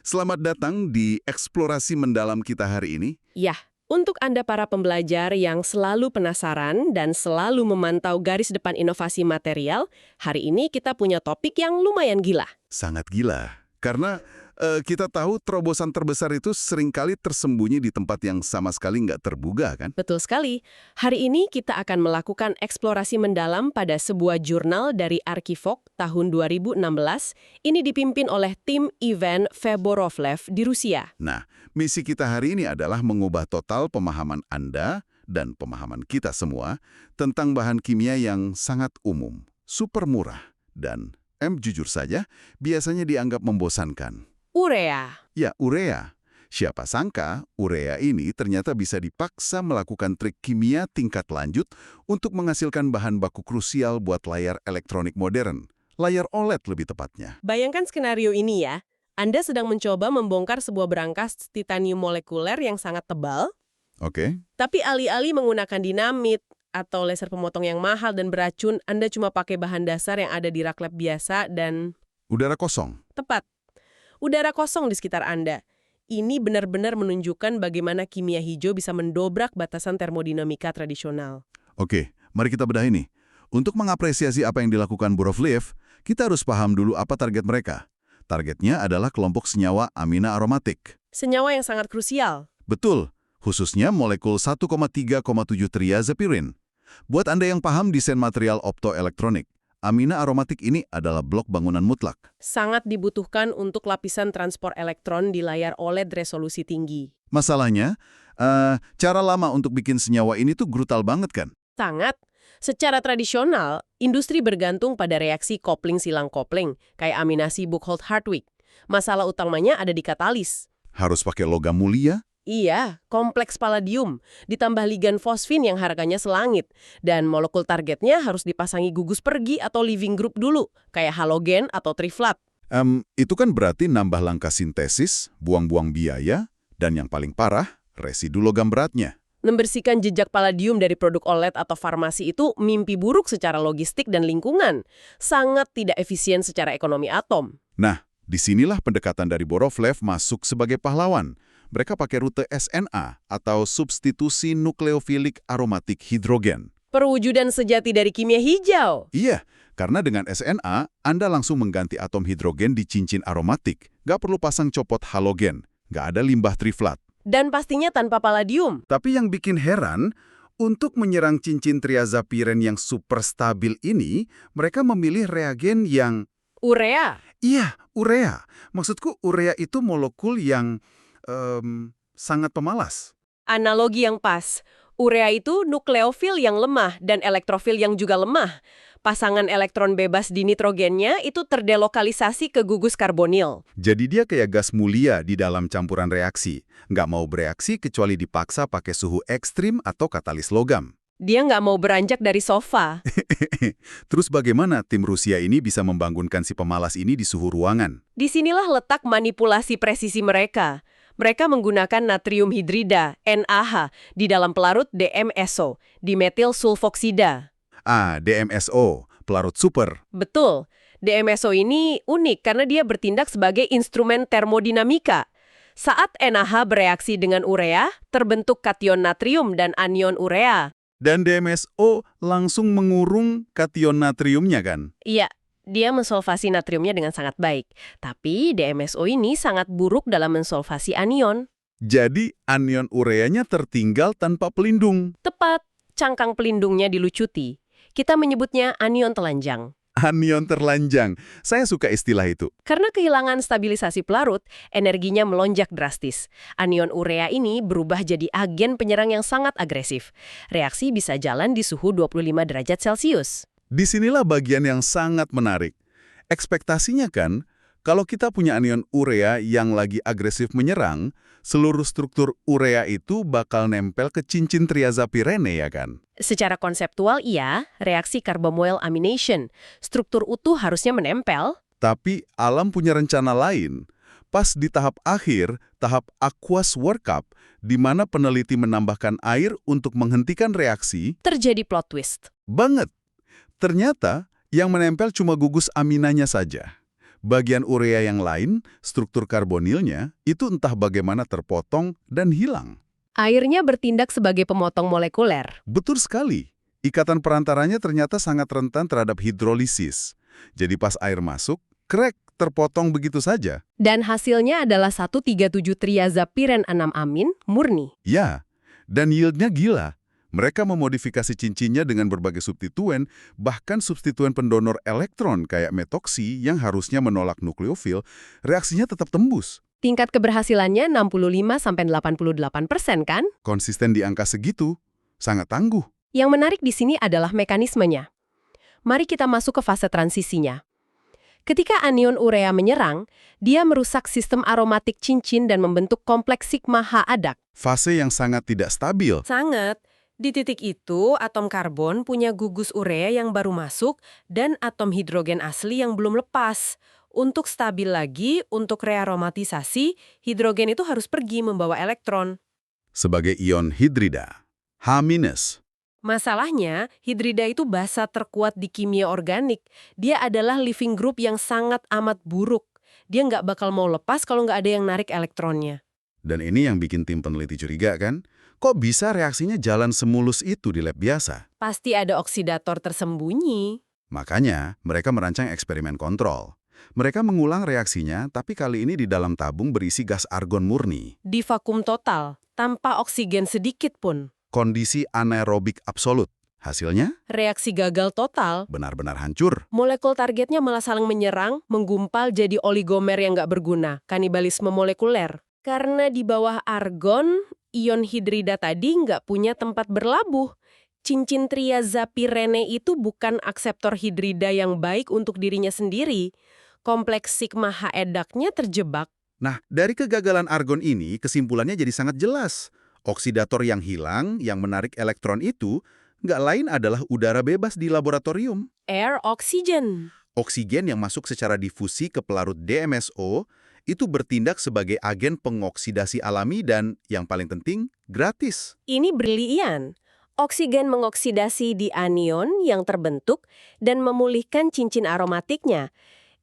Selamat datang di eksplorasi mendalam kita hari ini. Ya, untuk Anda para pembelajar yang selalu penasaran dan selalu memantau garis depan inovasi material, hari ini kita punya topik yang lumayan gila. Sangat gila, karena kita tahu terobosan terbesar itu seringkali tersembunyi di tempat yang sama sekali nggak terduga, kan? Betul sekali. Hari ini kita akan melakukan eksplorasi mendalam pada sebuah jurnal dari Archivok tahun 2016. Ini dipimpin oleh tim Ivan Fedorovlev di Rusia. Nah, misi kita hari ini adalah mengubah total pemahaman Anda dan pemahaman kita semua tentang bahan kimia yang sangat umum, super murah, dan jujur saja, biasanya dianggap membosankan. Urea. Ya, urea. Siapa sangka urea ini ternyata bisa dipaksa melakukan trik kimia tingkat lanjut untuk menghasilkan bahan baku krusial buat layar elektronik modern. Layar OLED lebih tepatnya. Bayangkan skenario ini ya. Anda sedang mencoba membongkar sebuah berangkas titanium molekuler yang sangat tebal, Oke. tapi alih-alih menggunakan dinamit atau laser pemotong yang mahal dan beracun, Anda cuma pakai bahan dasar yang ada di rak lab biasa dan... Udara kosong. Tepat. Udara kosong di sekitar Anda. Ini benar-benar menunjukkan bagaimana kimia hijau bisa mendobrak batasan termodinamika tradisional. Oke, mari kita bedah ini. Untuk mengapresiasi apa yang dilakukan Borovlev, kita harus paham dulu apa target mereka. Targetnya adalah kelompok senyawa amina aromatik. Senyawa yang sangat krusial. Betul, khususnya molekul 1,3,7 triazepirin. Buat Anda yang paham desain material optoelektronik, amina aromatik ini adalah blok bangunan mutlak. Sangat dibutuhkan untuk lapisan transport elektron di layar OLED resolusi tinggi. Masalahnya, cara lama untuk bikin senyawa ini tuh brutal banget kan? Sangat. Secara tradisional, industri bergantung pada reaksi kopling silang kopling, kayak aminasi Buchholz-Hartwig. Masalah utamanya ada di katalis. Harus pakai logam mulia? Iya, kompleks palladium, ditambah ligan fosfin yang harganya selangit. Dan molekul targetnya harus dipasangi gugus pergi atau leaving group dulu, kayak halogen atau triflat. Itu kan berarti nambah langkah sintesis, buang-buang biaya, dan yang paling parah, residu logam beratnya. Membersihkan jejak palladium dari produk OLED atau farmasi itu mimpi buruk secara logistik dan lingkungan. Sangat tidak efisien secara ekonomi atom. Nah, disinilah pendekatan dari Borovlev masuk sebagai pahlawan. Mereka pakai rute SNA atau substitusi nukleofilik aromatik hidrogen. Perwujudan sejati dari kimia hijau. Iya, karena dengan SNA, Anda langsung mengganti atom hidrogen di cincin aromatik. Nggak perlu pasang copot halogen, nggak ada limbah triflat. Dan pastinya tanpa palladium. Tapi yang bikin heran, untuk menyerang cincin triazepiren yang super stabil ini, mereka memilih reagen yang... Urea. Iya, urea. Maksudku urea itu molekul yang sangat pemalas. Analogi yang pas. Urea itu nukleofil yang lemah dan elektrofil yang juga lemah. Pasangan elektron bebas di nitrogennya itu terdelokalisasi ke gugus karbonil. Jadi dia kayak gas mulia di dalam campuran reaksi. Nggak mau bereaksi kecuali dipaksa pakai suhu ekstrim atau katalis logam. Dia nggak mau beranjak dari sofa. Terus bagaimana tim Rusia ini bisa membangunkan si pemalas ini di suhu ruangan? Disinilah letak manipulasi presisi mereka. Mereka menggunakan natrium hidrida, NaH, di dalam pelarut DMSO, dimetil sulfoksida. DMSO, pelarut super. Betul. DMSO ini unik karena dia bertindak sebagai instrumen termodinamika. Saat NaH bereaksi dengan urea, terbentuk kation natrium dan anion urea. Dan DMSO langsung mengurung kation natriumnya kan? Iya, dia mensolvasi natriumnya dengan sangat baik. Tapi DMSO ini sangat buruk dalam mensolvasi anion. Jadi anion ureanya tertinggal tanpa pelindung. Tepat, cangkang pelindungnya dilucuti. Kita menyebutnya anion telanjang. Anion terlanjang. Saya suka istilah itu. Karena kehilangan stabilisasi pelarut, energinya melonjak drastis. Anion urea ini berubah jadi agen penyerang yang sangat agresif. Reaksi bisa jalan di suhu 25 derajat Celcius. Disinilah bagian yang sangat menarik. Ekspektasinya kan, kalau kita punya anion urea yang lagi agresif menyerang, seluruh struktur urea itu bakal nempel ke cincin triazepirene ya kan? Secara konseptual iya, reaksi carbamoyl amination. Struktur utuh harusnya menempel. Tapi alam punya rencana lain. Pas di tahap akhir, tahap aqueous workup, di mana peneliti menambahkan air untuk menghentikan reaksi, Terjadi plot twist. banget. Ternyata yang menempel cuma gugus aminanya saja. Bagian urea yang lain, struktur karbonilnya, itu entah bagaimana terpotong dan hilang. Airnya bertindak sebagai pemotong molekuler. Betul sekali. Ikatan perantaranya ternyata sangat rentan terhadap hidrolisis. Jadi pas air masuk, krek, terpotong begitu saja. Dan hasilnya adalah 1,37-triazapiren-6-amin murni. Ya, dan yieldnya gila. Mereka memodifikasi cincinnya dengan berbagai substituen, bahkan substituen pendonor elektron kayak metoksi yang harusnya menolak nukleofil, reaksinya tetap tembus. Tingkat keberhasilannya 65-88% kan? Konsisten di angka segitu, sangat tangguh. Yang menarik di sini adalah mekanismenya. Mari kita masuk ke fase transisinya. Ketika anion urea menyerang, dia merusak sistem aromatik cincin dan membentuk kompleks sigma H adak. Fase yang sangat tidak stabil. Sangat. Di titik itu, atom karbon punya gugus urea yang baru masuk dan atom hidrogen asli yang belum lepas. Untuk stabil lagi, untuk rearomatisasi, hidrogen itu harus pergi membawa elektron. Sebagai ion hidrida, H-. Masalahnya, hidrida itu basa terkuat di kimia organik. Dia adalah living group yang sangat amat buruk. Dia nggak bakal mau lepas kalau nggak ada yang narik elektronnya. Dan ini yang bikin tim peneliti curiga kan? Kok bisa reaksinya jalan semulus itu di lab biasa? Pasti ada oksidator tersembunyi. Makanya, mereka merancang eksperimen kontrol. Mereka mengulang reaksinya, tapi kali ini di dalam tabung berisi gas argon murni. Di vakum total, tanpa oksigen sedikit pun. Kondisi anaerobik absolut. Hasilnya, Reaksi gagal total. benar-benar hancur. Molekul targetnya malah saling menyerang, menggumpal jadi oligomer yang nggak berguna, kanibalisme molekuler. Karena di bawah argon, ion hidrida tadi nggak punya tempat berlabuh. Cincin triazapirene itu bukan akseptor hidrida yang baik untuk dirinya sendiri. Kompleks sigma H edaknya terjebak. Nah, dari kegagalan argon ini, kesimpulannya jadi sangat jelas. Oksidator yang hilang, yang menarik elektron itu, nggak lain adalah udara bebas di laboratorium. Air oxygen. Oksigen yang masuk secara difusi ke pelarut DMSO itu bertindak sebagai agen pengoksidasi alami dan, yang paling penting, gratis. Ini brilian. Oksigen mengoksidasi di anion yang terbentuk dan memulihkan cincin aromatiknya.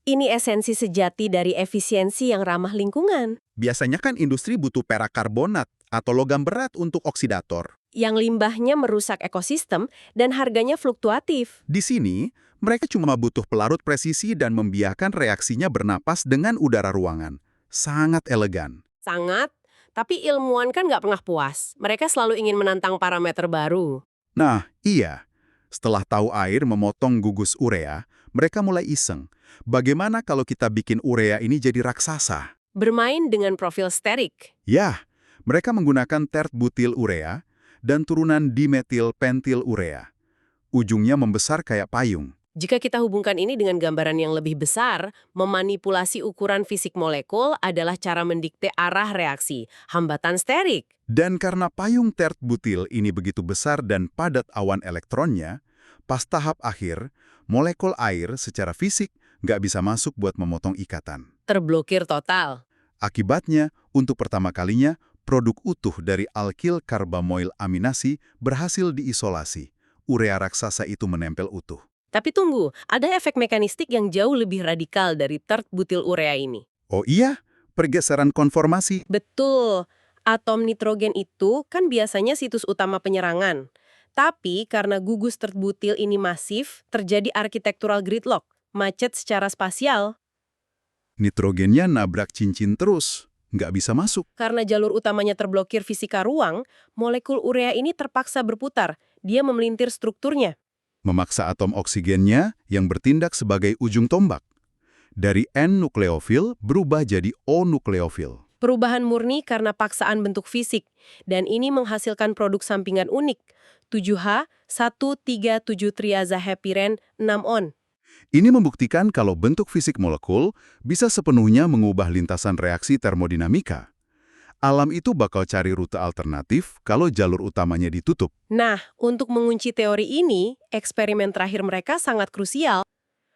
Ini esensi sejati dari efisiensi yang ramah lingkungan. Biasanya kan industri butuh perakarbonat atau logam berat untuk oksidator. Yang limbahnya merusak ekosistem dan harganya fluktuatif. Di sini, mereka cuma butuh pelarut presisi dan membiarkan reaksinya bernapas dengan udara ruangan. Sangat elegan. Sangat, tapi ilmuwan kan nggak pernah puas. Mereka selalu ingin menantang parameter baru. Nah, iya. Setelah tahu air memotong gugus urea, mereka mulai iseng. Bagaimana kalau kita bikin urea ini jadi raksasa? Bermain dengan profil sterik. Ya, mereka menggunakan tert-butil urea dan turunan dimetil pentil urea. Ujungnya membesar kayak payung. Jika kita hubungkan ini dengan gambaran yang lebih besar, memanipulasi ukuran fisik molekul adalah cara mendikte arah reaksi, hambatan sterik. Dan karena payung tert-butil ini begitu besar dan padat awan elektronnya, pas tahap akhir, molekul air secara fisik nggak bisa masuk buat memotong ikatan. Terblokir total. Akibatnya, untuk pertama kalinya, produk utuh dari alkil karbamoil aminasi berhasil diisolasi. Urea raksasa itu menempel utuh. Tapi tunggu, ada efek mekanistik yang jauh lebih radikal dari tert-butil urea ini. Oh iya, pergeseran konformasi. Betul, atom nitrogen itu kan biasanya situs utama penyerangan. Tapi karena gugus tert-butil ini masif, terjadi architectural gridlock, macet secara spasial. Nitrogennya nabrak cincin terus, nggak bisa masuk. Karena jalur utamanya terblokir fisika ruang, molekul urea ini terpaksa berputar. Dia memelintir strukturnya. Memaksa atom oksigennya yang bertindak sebagai ujung tombak. Dari N-nukleofil berubah jadi O-nukleofil. Perubahan murni karena paksaan bentuk fisik. Dan ini menghasilkan produk sampingan unik. 7H, 1,3,7-triazahepiren 6-on. Ini membuktikan kalau bentuk fisik molekul bisa sepenuhnya mengubah lintasan reaksi termodinamika. Alam itu bakal cari rute alternatif kalau jalur utamanya ditutup. Nah, untuk mengunci teori ini, eksperimen terakhir mereka sangat krusial.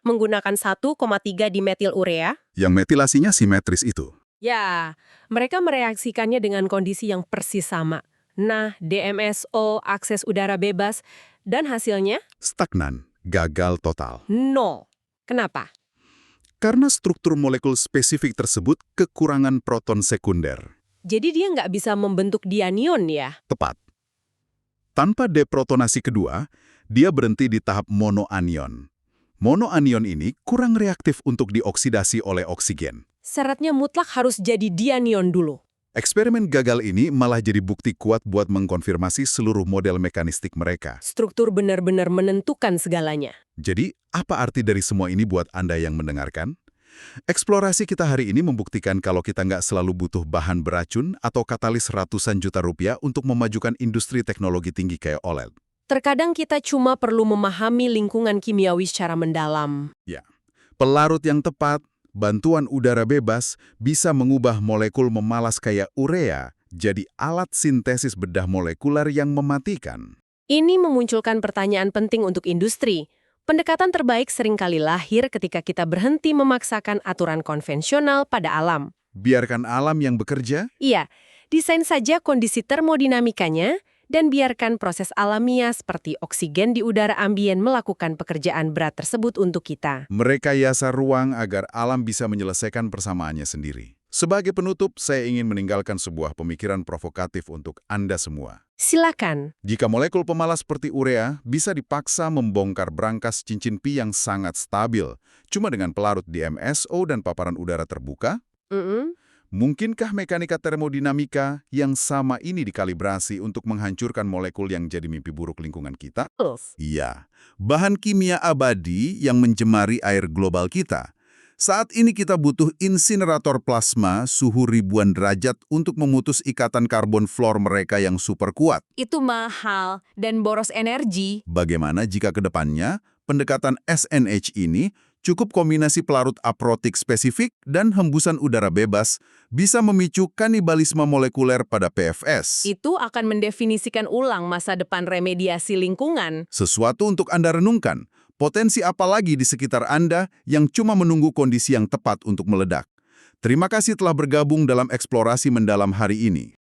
Menggunakan 1,3 dimetil urea. Yang metilasinya simetris itu. Ya, mereka mereaksikannya dengan kondisi yang persis sama. Nah, DMSO, akses udara bebas, dan hasilnya? Stagnan, gagal total. Nol. Kenapa? Karena struktur molekul spesifik tersebut kekurangan proton sekunder. Jadi dia nggak bisa membentuk dianion ya? Tepat. Tanpa deprotonasi kedua, dia berhenti di tahap monoanion. Monoanion ini kurang reaktif untuk dioksidasi oleh oksigen. Syaratnya mutlak harus jadi dianion dulu. Eksperimen gagal ini malah jadi bukti kuat buat mengkonfirmasi seluruh model mekanistik mereka. Struktur benar-benar menentukan segalanya. Jadi, apa arti dari semua ini buat Anda yang mendengarkan? Eksplorasi kita hari ini membuktikan kalau kita nggak selalu butuh bahan beracun atau katalis ratusan juta rupiah untuk memajukan industri teknologi tinggi kayak OLED. Terkadang kita cuma perlu memahami lingkungan kimiawi secara mendalam. Ya, pelarut yang tepat, bantuan udara bebas bisa mengubah molekul memalas kayak urea jadi alat sintesis bedah molekuler yang mematikan. Ini memunculkan pertanyaan penting untuk industri. Pendekatan terbaik seringkali lahir ketika kita berhenti memaksakan aturan konvensional pada alam. Biarkan alam yang bekerja. Iya, desain saja kondisi termodinamikanya dan biarkan proses alamiah seperti oksigen di udara ambien melakukan pekerjaan berat tersebut untuk kita. Merekayasa ruang agar alam bisa menyelesaikan persamaannya sendiri. Sebagai penutup, saya ingin meninggalkan sebuah pemikiran provokatif untuk Anda semua. Silakan. Jika molekul pemalas seperti urea bisa dipaksa membongkar brankas cincin pi yang sangat stabil, cuma dengan pelarut di MSO dan paparan udara terbuka, mungkinkah mekanika termodinamika yang sama ini dikalibrasi untuk menghancurkan molekul yang jadi mimpi buruk lingkungan kita? Iya, bahan kimia abadi yang mencemari air global kita. Saat ini kita butuh insinerator plasma suhu ribuan derajat untuk memutus ikatan karbon fluor mereka yang super kuat. Itu mahal dan boros energi. Bagaimana jika ke depannya pendekatan SNH ini cukup kombinasi pelarut aprotik spesifik dan hembusan udara bebas bisa memicu kanibalisme molekuler pada PFS? Itu akan mendefinisikan ulang masa depan remediasi lingkungan. Sesuatu untuk Anda renungkan. Potensi apa lagi di sekitar Anda yang cuma menunggu kondisi yang tepat untuk meledak? Terima kasih telah bergabung dalam eksplorasi mendalam hari ini.